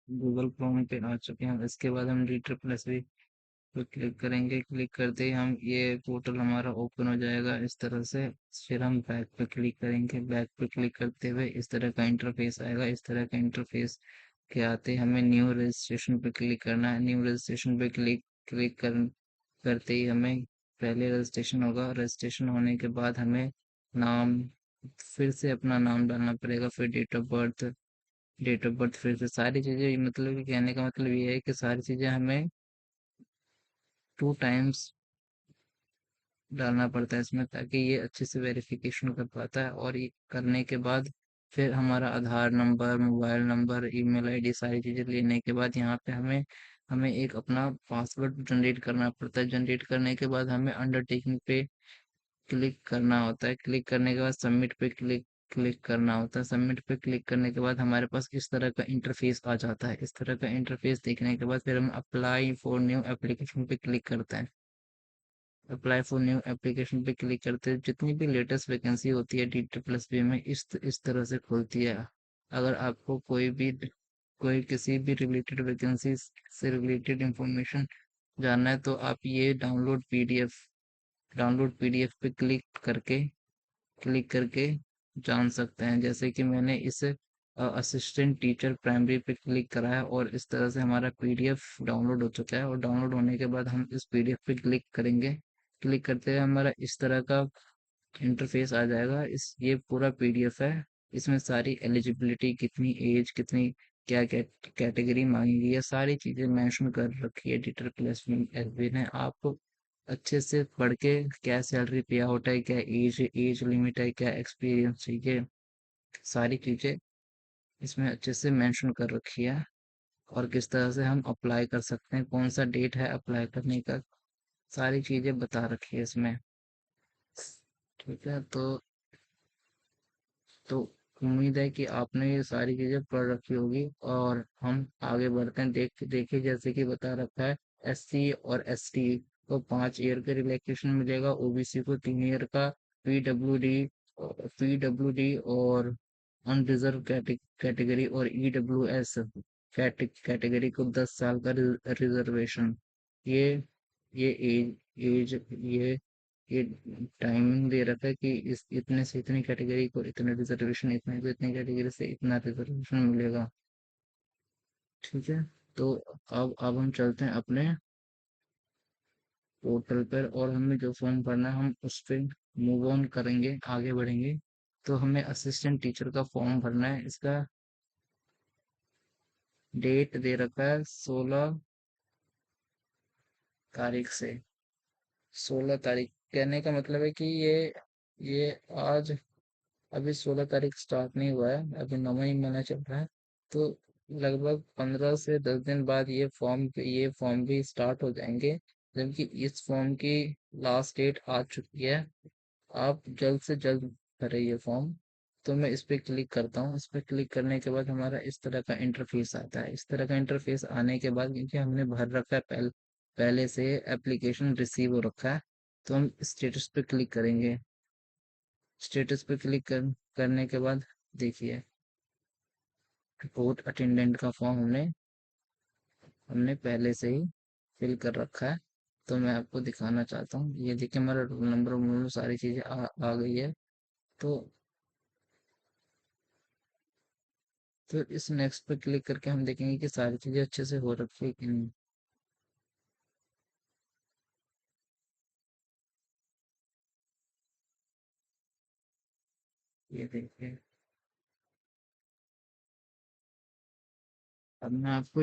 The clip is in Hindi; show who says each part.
Speaker 1: गूगल क्रोम पे आ चुके हैं। इसके बाद हम डी ट्रिपल एस बी पे क्लिक करेंगे। क्लिक करते ही हम ये पोर्टल हमारा ओपन हो जाएगा इस तरह से। फिर हम बैक पे क्लिक करेंगे। बैक पे क्लिक करते हुए इस तरह का इंटरफेस आएगा। इस तरह का इंटरफेस के आते हमें न्यू रजिस्ट्रेशन पे क्लिक करना है। न्यू रजिस्ट्रेशन पे क्लिक करते ही हमें पहले रजिस्ट्रेशन होगा। रजिस्ट्रेशन होने के बाद हमें नाम, फिर से अपना नाम डालना पड़ेगा। फिर डेट ऑफ बर्थ फिर से सारी चीज़ें, मतलब कि कहने का मतलब ये है कि सारी चीज़ें हमें 2 टाइम्स डालना पड़ता है इसमें, ताकि ये अच्छे से वेरिफिकेशन कर पाता है। और ये करने के बाद फिर हमारा Aadhaar number, mobile number, email ID सारी चीज़ें लेने के बाद यहाँ पे हमें हमें एक अपना पासवर्ड जनरेट करना पड़ता है। जनरेट करने के बाद हमें अंडरटेकिंग पे क्लिक करना होता है। क्लिक करने के बाद सबमिट पे क्लिक करना होता है। सबमिट पे क्लिक करने के बाद हमारे पास इस तरह का इंटरफेस आ जाता है। इस तरह का इंटरफेस देखने के बाद फिर हम अप्लाई फॉर न्यू एप्लीकेशन पे क्लिक करते हैं। अप्लाई फॉर न्यू एप्लीकेशन पे क्लिक करते हैं। जितनी भी लेटेस्ट वैकेंसी होती है डी ट्रिपल बी में इस तरह से खुलती है। अगर आपको कोई किसी भी रिलेटेड वैकेंसी से रिलेटेड इंफॉर्मेशन जानना है तो आप ये डाउनलोड पीडीएफ पे क्लिक करके जान सकते हैं। जैसे कि मैंने इस असिस्टेंट टीचर प्राइमरी पे क्लिक करा है और इस तरह से हमारा पीडीएफ डाउनलोड हो चुका है। और डाउनलोड होने के बाद हम इस पीडीएफ पे क्लिक करेंगे। क्लिक करते हुए हमारा इस तरह का इंटरफेस आ जाएगा। ये पूरा पीडीएफ है। इसमें सारी एलिजिबिलिटी, कितनी एज, कितनी क्या कैटेगरी मांगी गई है, सारी चीजें मेंशन कर रखी है डी ट्रिपल एस बी ने। आप अच्छे से पढ़ के क्या सैलरी पे आउट है, क्या एज लिमिट है, क्या एक्सपीरियंस चाहिए, सारी चीजें इसमें अच्छे से मेंशन कर रखी है। और किस तरह से हम अप्लाई कर सकते हैं, कौन सा डेट है अप्लाई करने का, सारी चीजें बता रखी है इसमें। ठीक है, तो उम्मीद है कि आपने ये सारी चीजें पढ़ रखी होगी। और हम आगे बढ़ते हैं। देखिए जैसे कि बता रखा है, एससी और एसटी को 5 ईयर का रिलैक्सेशन मिलेगा। ओबीसी को 3 ईयर का। पीडब्ल्यूडी पीडब्ल्यूडी और अनरिजर्व कैटेगरी और ईडब्ल्यूएस कैटेगरी को 10 साल का रिजर्वेशन। ये ये एज ये टाइमिंग दे रखा है कि इस इतने से इतनी कैटेगरी को इतने रिजर्वेशन, इतने से इतनी कैटेगरी से इतना रिजर्वेशन मिलेगा। ठीक है, तो अब हम चलते हैं अपने पोर्टल पर और हमें जो फॉर्म भरना है हम उस पर मूव ऑन करेंगे, आगे बढ़ेंगे। तो हमें असिस्टेंट टीचर का फॉर्म भरना है। इसका डेट दे रखा है 16 तारीख से। 16 तारीख कहने का मतलब है कि ये आज, अभी 16 तारीख स्टार्ट नहीं हुआ है, अभी 9वां ही महीना चल रहा है। तो लगभग 15 से 10 दिन बाद ये फॉर्म भी स्टार्ट हो जाएंगे। जबकि इस फॉर्म की लास्ट डेट आ चुकी है। आप जल्द से जल्द भरें ये फॉर्म। तो मैं इस पे क्लिक करता हूँ। इस पे क्लिक करने के बाद हमारा इस तरह का इंटरफेस आता है। इस तरह का इंटरफेस आने के बाद, क्योंकि हमने भर रखा है पहले से एप्लीकेशन रिसीव हो रखा है, तो हम स्टेटस पे क्लिक करेंगे। स्टेटस पे करने के बाद देखिए, रिपोर्ट अटेंडेंट का फॉर्म हमने पहले से ही फिल कर रखा है। तो मैं आपको दिखाना चाहता हूँ। ये देखिए हमारा रोल नंबर वोल सारी चीजें आ गई है। तो तो इस नेक्स्ट पे क्लिक करके हम देखेंगे कि सारी चीजें अच्छे से हो रखी है कि नहीं। ये देखिए, अब मैं आपको